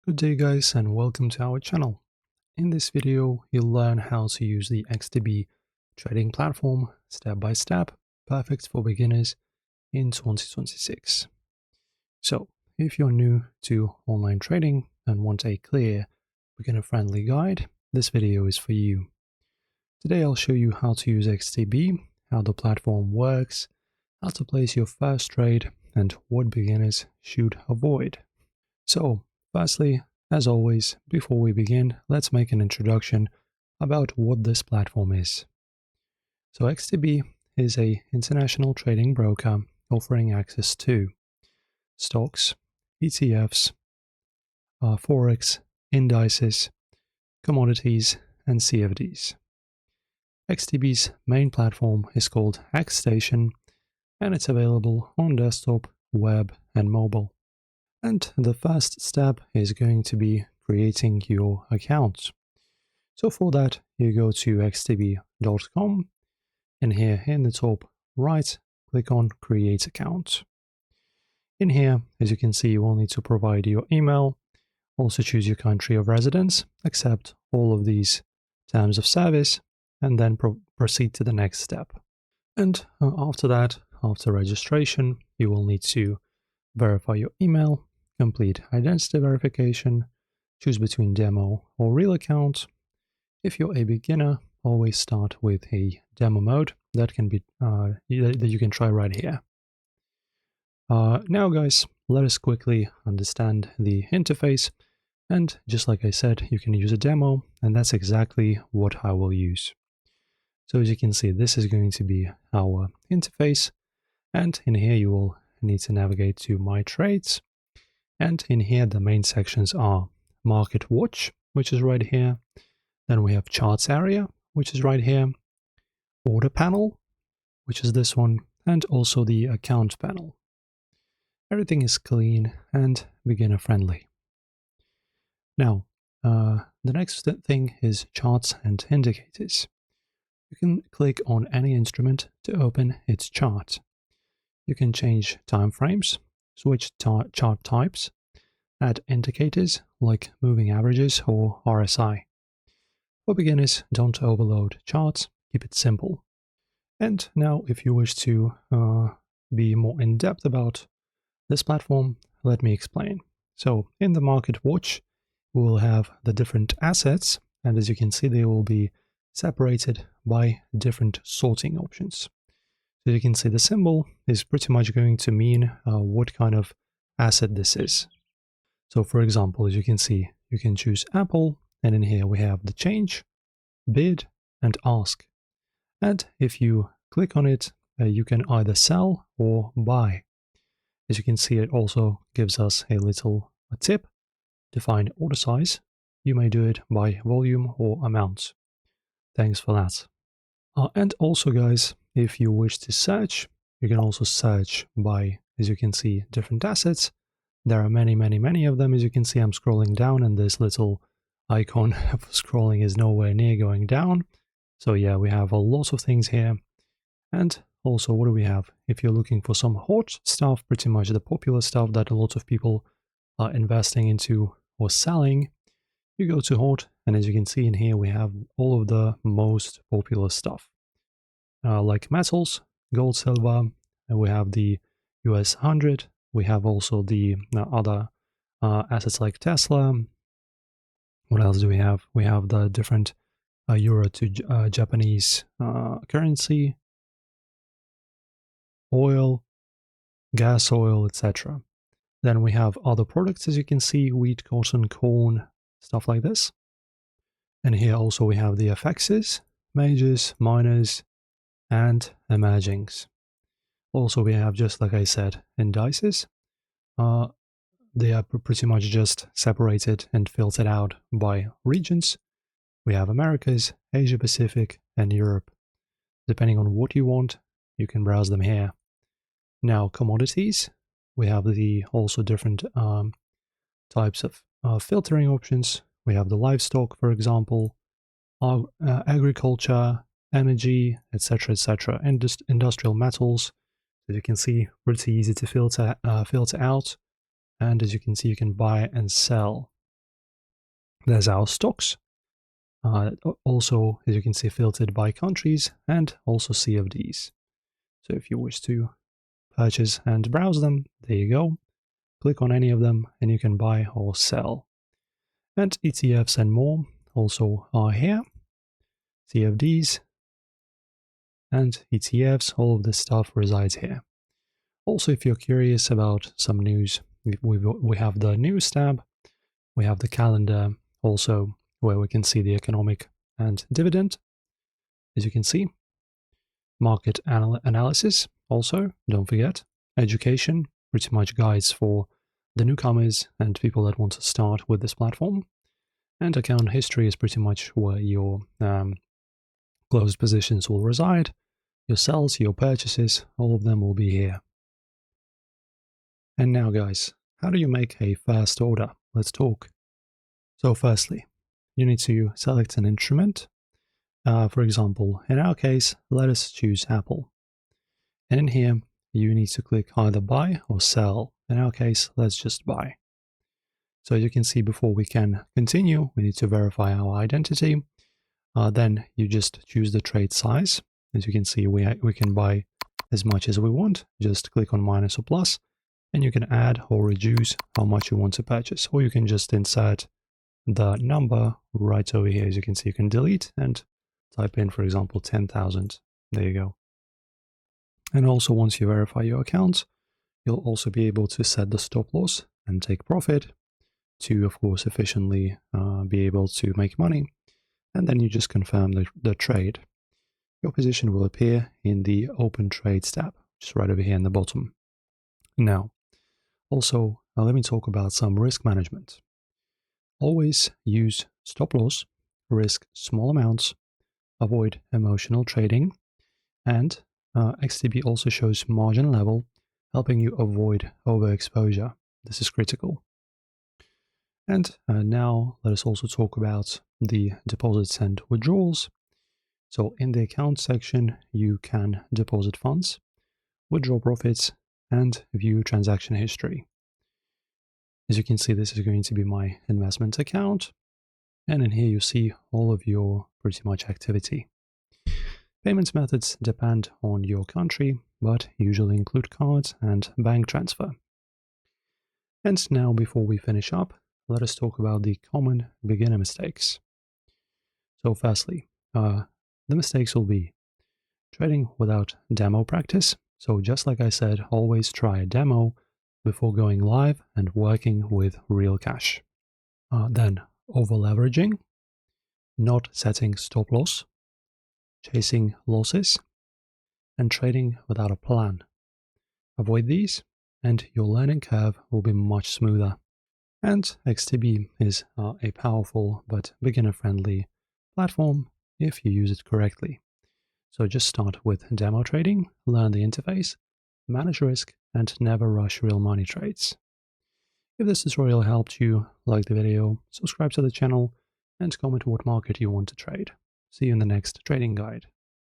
Good day guys and welcome to our channel. In this video, you'll learn how to use the XTB trading platform step by step, perfect for beginners in 2026. So, if you're new to online trading and want a clear, beginner-friendly guide, this video is for you. Today I'll show you how to use XTB, how the platform works, how to place your first trade, and what beginners should avoid. So, firstly, as always, before we begin, let's make an introduction about what this platform is. So XTB is an international trading broker offering access to stocks, ETFs, forex, indices, commodities, and CFDs. XTB's main platform is called XStation, and it's available on desktop, web, and mobile. And the first step is going to be creating your account. So for that, you go to xtb.com, and here in the top right, click on Create Account. In here, as you can see, you will need to provide your email, also choose your country of residence, accept all of these terms of service, and then proceed to the next step. And after that, after registration, you will need to verify your email, complete identity verification, choose between demo or real account. If you're a beginner, always start with a demo mode that can be that you can try right here. Now guys, let us quickly understand the interface, and just like I said, you can use a demo, and that's exactly what I will use. So as you can see, this is going to be our interface, and in here you will need to navigate to My Trades. And in here, the main sections are Market Watch, which is right here. Then we have Charts area, which is right here. Order panel, which is this one. And also the Account panel. Everything is clean and beginner friendly. Now, the next thing is Charts and Indicators. You can click on any instrument to open its chart. You can change time frames, switch chart types, add indicators like moving averages or RSI. For beginners, don't overload charts, keep it simple. And now, if you wish to be more in depth about this platform, let me explain. So, in the Market Watch, we will have the different assets, and as you can see, they will be separated by different sorting options. So you can see the symbol is pretty much going to mean what kind of asset this is. So for example, as you can see, you can choose Apple, and in here we have the change, bid, and ask. And if you click on it, you can either sell or buy. As you can see, it also gives us a little tip, define order size. You may do it by volume or amount. Thanks for that. And also guys, if you wish to search, you can also search by, as you can see, different assets. There are many of them. As you can see, I'm scrolling down, and this little icon for scrolling is nowhere near going down. So yeah, we have a lot of things here. And also, what do we have? If you're looking for some hot stuff, pretty much the popular stuff that a lot of people are investing into or selling, you go to hot, and as you can see in here, we have all of the most popular stuff. Like metals, gold, silver, and we have the US 100. We have also the other assets like Tesla. What else do we have? We have the different euro to Japanese currency, oil, gas oil, etc. Then we have other products, as you can see, wheat, cotton, corn, stuff like this. And here also we have the FXs, majors, minors, and emergings. Also, we have, just like I said, indices. They are pretty much just separated and filtered out by regions. We have Americas, Asia Pacific, and Europe. Depending on what you want, you can browse them here. Now, commodities. We have the also different types of filtering options. We have the livestock, for example, agriculture, energy, etc., and industrial metals. As you can see, pretty easy to filter out. And as you can see, you can buy and sell There's our stocks. Also, as you can see, filtered by countries and also CFDs. So if you wish to purchase and browse them, there you go. Click on any of them and you can buy or sell. And ETFs and more also are here. CFDs and ETFs, all of this stuff resides here. Also, if you're curious about some news, we have the news tab, we have the calendar also, where we can see the economic and dividend, as you can see. Market analysis also, don't forget. Education, pretty much guides for the newcomers and people that want to start with this platform. And account history is pretty much where your closed positions will reside. Your sells, your purchases, all of them will be here. And now guys, how do you make a first order? Let's talk. So firstly, you need to select an instrument. For example, in our case, let us choose Apple. And in here, you need to click either buy or sell. In our case, let's just buy. So as you can see, before we can continue, we need to verify our identity. Then you just choose the trade size. As you can see, we can buy as much as we want. Just click on minus or plus, and you can add or reduce how much you want to purchase. Or you can just insert the number right over here. As you can see, you can delete and type in, for example, 10,000. There you go. And also, once you verify your account, you'll also be able to set the stop loss and take profit to, of course, efficiently be able to make money. And then you just confirm the trade. Your position will appear in the Open Trades tab, just right over here in the bottom. Now, also, let me talk about some risk management. Always use stop loss, risk small amounts, avoid emotional trading, and XTB also shows margin level, helping you avoid overexposure. This is critical. And now let us also talk about the deposits and withdrawals. So in the account section, you can deposit funds, withdraw profits, and view transaction history. As you can see, this is going to be my investment account. And in here, you see all of your pretty much activity. Payments methods depend on your country, but usually include cards and bank transfer. And now, before we finish up, let us talk about the common beginner mistakes. So firstly, the mistakes will be trading without demo practice. So just like I said, always try a demo before going live and working with real cash. Then over leveraging, not setting stop loss, chasing losses, and trading without a plan. Avoid these and your learning curve will be much smoother. And XTB is a powerful but beginner-friendly platform if you use it correctly. So just start with demo trading, learn the interface, manage risk, and never rush real money trades. If this tutorial helped you, like the video, subscribe to the channel, and comment what market you want to trade. See you in the next trading guide.